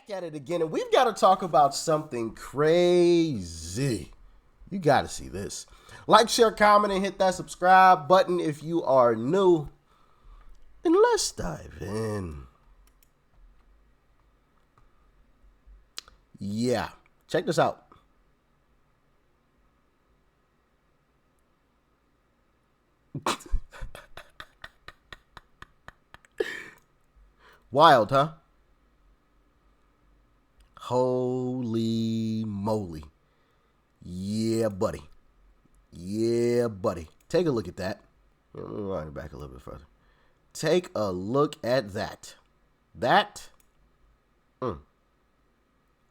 back at it again, and we've got to talk about something crazy. You got to see this. Like, share, comment, and hit that subscribe button if you are new. And let's dive in. Yeah, check this out. Wild, huh? Holy moly. Yeah, buddy. Yeah, buddy. Take a look at that. Let me wind it back a little bit further. Take a look at that.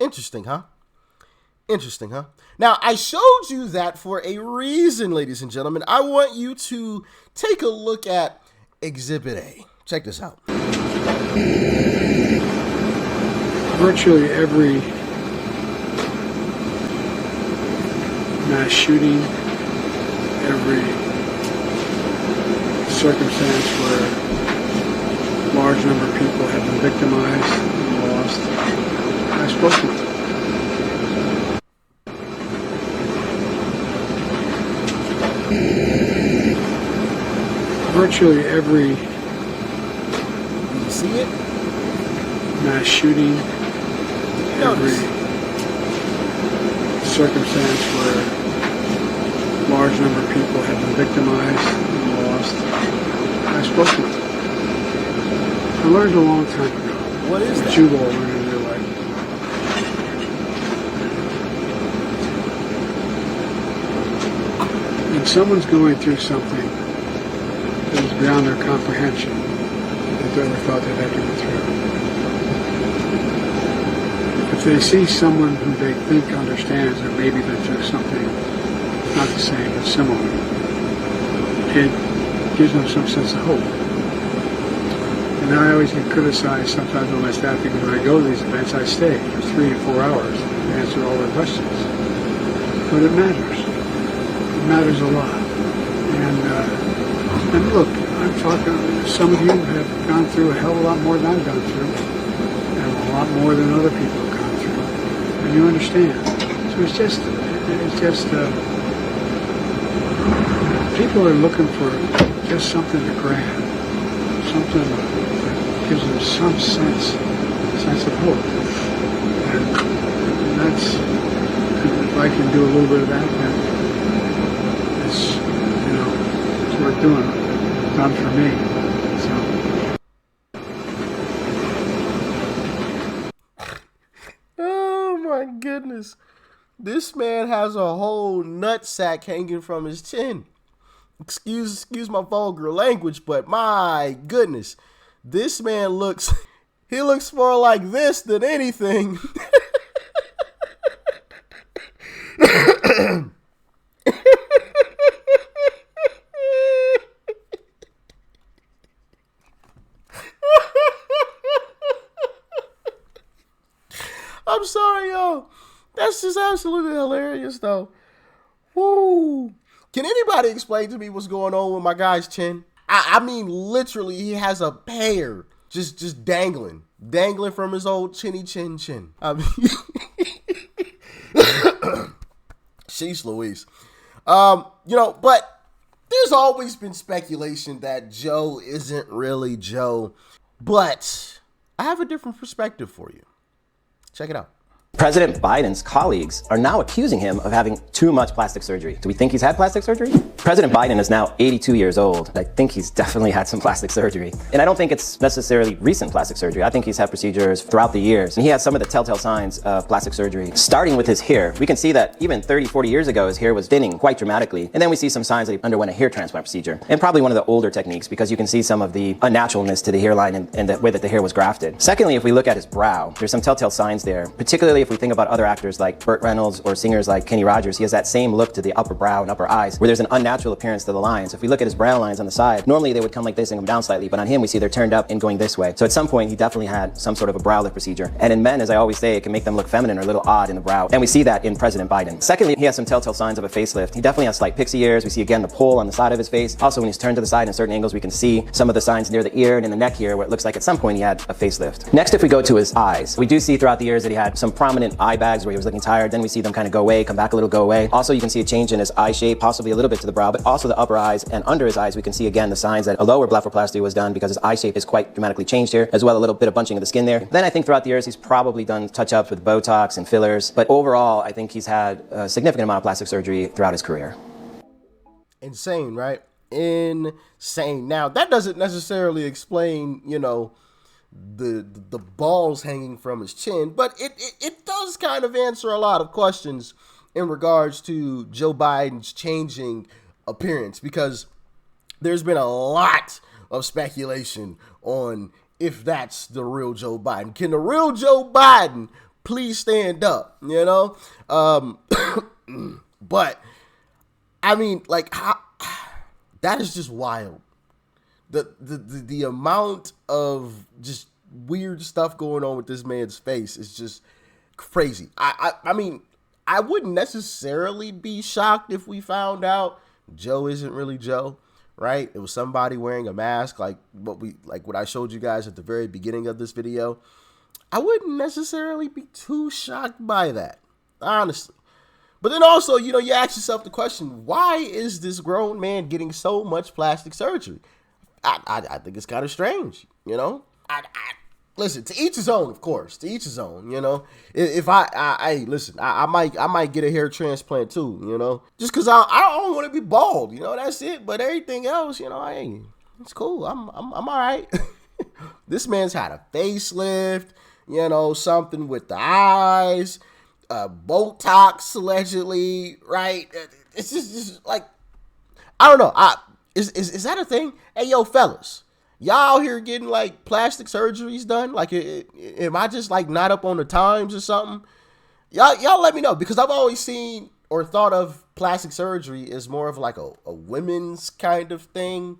Interesting, huh? Interesting, huh? Now, I showed you that for a reason, ladies and gentlemen. I want you to take a look at Exhibit A. Check this out. Virtually every mass shooting, every circumstance where a large number of people have been victimized and lost, I've spoken to. Virtually every See it? mass shooting, every circumstance where a large number of people have been victimized and lost, I've spoken to. I learned a long time ago. What is that? What you've all learned in your life. When someone's going through something that is beyond their comprehension, that they ever thought they'd have to go through. If they see someone who they think understands or maybe been through something not the same but similar, it gives them some sense of hope. And I always get criticized sometimes by my staff because when I go to these events, I stay for 3 to 4 hours to answer all their questions. But it matters. It matters a lot. And look, I'm talking, some of you have gone through a hell of a lot more than I've gone through, and a lot more than other people have gone through, and you understand. So it's just, people are looking for just something to grab, something that gives them some sense of hope, and that's, if I can do a little bit of that, then it's, it's worth doing. Not for me. Oh my goodness. This man has a whole nutsack hanging from his chin. Excuse my vulgar language, but my goodness. This man looks more like this than anything. I'm sorry, y'all. That's just absolutely hilarious, though. Woo. Can anybody explain to me what's going on with my guy's chin? I mean, literally, he has a pear just dangling from his old chinny chin. I mean, sheesh Louise. But there's always been speculation that Joe isn't really Joe. But I have a different perspective for you. Check it out. President Biden's colleagues are now accusing him of having too much plastic surgery. Do we think he's had plastic surgery? President Biden is now 82 years old. I think he's definitely had some plastic surgery. And I don't think it's necessarily recent plastic surgery. I think he's had procedures throughout the years. And he has some of the telltale signs of plastic surgery, starting with his hair. We can see that even 30, 40 years ago, his hair was thinning quite dramatically. And then we see some signs that he underwent a hair transplant procedure. And probably one of the older techniques, because you can see some of the unnaturalness to the hairline and the way that the hair was grafted. Secondly, if we look at his brow, there's some telltale signs there, particularly if we think about other actors like Burt Reynolds or singers like Kenny Rogers, he has that same look to the upper brow and upper eyes where there's an unnatural appearance to the lines. If we look at his brow lines on the side, normally they would come like this and come down slightly, but on him we see they're turned up and going this way. So at some point he definitely had some sort of a brow lift procedure. And in men, as I always say, it can make them look feminine or a little odd in the brow. And we see that in President Biden. Secondly, he has some telltale signs of a facelift. He definitely has slight pixie ears. We see again the pole on the side of his face. Also, when he's turned to the side in certain angles, we can see some of the signs near the ear and in the neck here where it looks like at some point he had a facelift. Next, if we go to his eyes, we do see throughout the years that he had some prominent eye bags where he was looking tired. Then we see them kind of go away, come back a little, go away. Also, you can see a change in his eye shape, possibly a little bit to the brow, but also the upper eyes and under his eyes, we can see again the signs that a lower blepharoplasty was done because his eye shape is quite dramatically changed here, as well a little bit of bunching of the skin there. Then I think throughout the years, he's probably done touch-ups with Botox and fillers, but overall, I think he's had a significant amount of plastic surgery throughout his career. Insane, right? Insane. Now, that doesn't necessarily explain, you know, the balls hanging from his chin, but it does kind of answer a lot of questions in regards to Joe Biden's changing appearance, because there's been a lot of speculation on if that's the real Joe Biden. Can the real Joe Biden please stand up, you know? But I mean, like, that is just wild. The amount of just weird stuff going on with this man's face is just crazy. I mean, I wouldn't necessarily be shocked if we found out Joe isn't really Joe, right? It was somebody wearing a mask like what I showed you guys at the very beginning of this video. I wouldn't necessarily be too shocked by that, honestly. But then also, you know, you ask yourself the question, why is this grown man getting so much plastic surgery? I think it's kind of strange, you know? Listen, to each his own, of course. To each his own, you know? If listen, I might get a hair transplant too, you know? Just because I don't want to be bald, you know? That's it. But everything else, you know, hey, it's cool. I'm all right. This man's had a facelift, you know, something with the eyes, Botox allegedly, right? It's just like, I don't know. Is that a thing? Hey, yo, fellas, y'all out here getting like plastic surgeries done? Like, am I just like not up on the times or something? Y'all let me know, because I've always seen or thought of plastic surgery as more of like a women's kind of thing.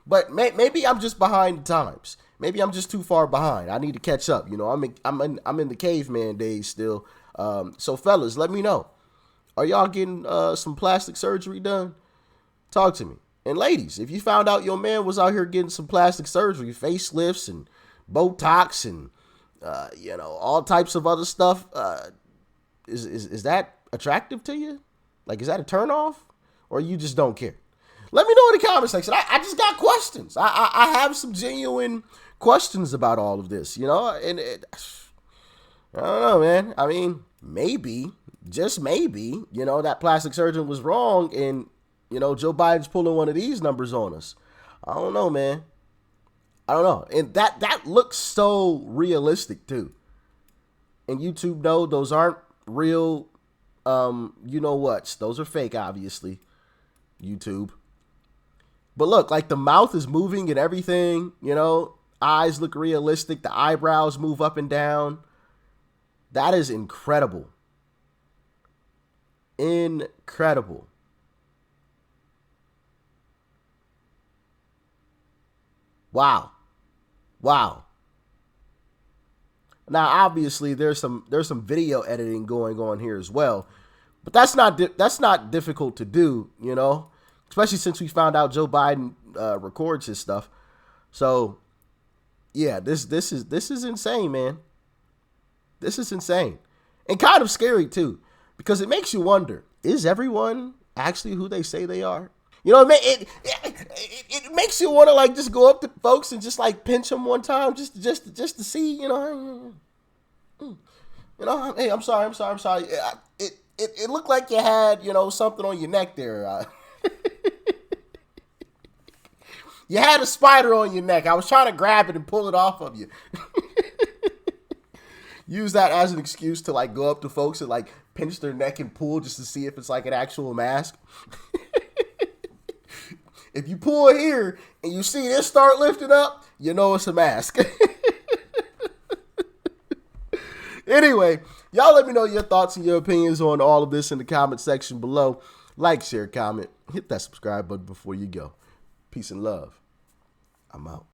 But maybe I'm just behind the times. Maybe I'm just too far behind. I need to catch up. You know, I'm in the caveman days still. So fellas, let me know. Are y'all getting some plastic surgery done? Talk to me. And ladies, if you found out your man was out here getting some plastic surgery, facelifts and Botox and you know, all types of other stuff, is that attractive to you? Like, is that a turnoff, or you just don't care? Let me know in the comment section. I just got questions. I have some genuine questions about all of this, you know, and I don't know, man. I mean, maybe, just maybe, you know, that plastic surgeon was wrong, and you know, Joe Biden's pulling one of these numbers on us. I don't know, man. I don't know. And that looks so realistic too. And YouTube, no, those aren't real, you know what? Those are fake, obviously, YouTube. But look, like the mouth is moving and everything, you know, eyes look realistic. The eyebrows move up and down. That is incredible. Incredible. Wow. Wow. Now, obviously, there's some video editing going on here as well, but that's not difficult to do, you know, especially since we found out Joe Biden records his stuff. So, yeah, this is insane, man. This is insane, and kind of scary too, because it makes you wonder: is everyone actually who they say they are? You know, it makes you want to like just go up to folks and just like pinch them one time, just to see, you know, hey, I'm sorry. It looked like you had, you know, something on your neck there. You had a spider on your neck. I was trying to grab it and pull it off of you. Use that as an excuse to like go up to folks and like pinch their neck and pull just to see if it's like an actual mask. If you pull here and you see this start lifting up, you know it's a mask. Anyway, y'all let me know your thoughts and your opinions on all of this in the comment section below. Like, share, comment, hit that subscribe button before you go. Peace and love. I'm out.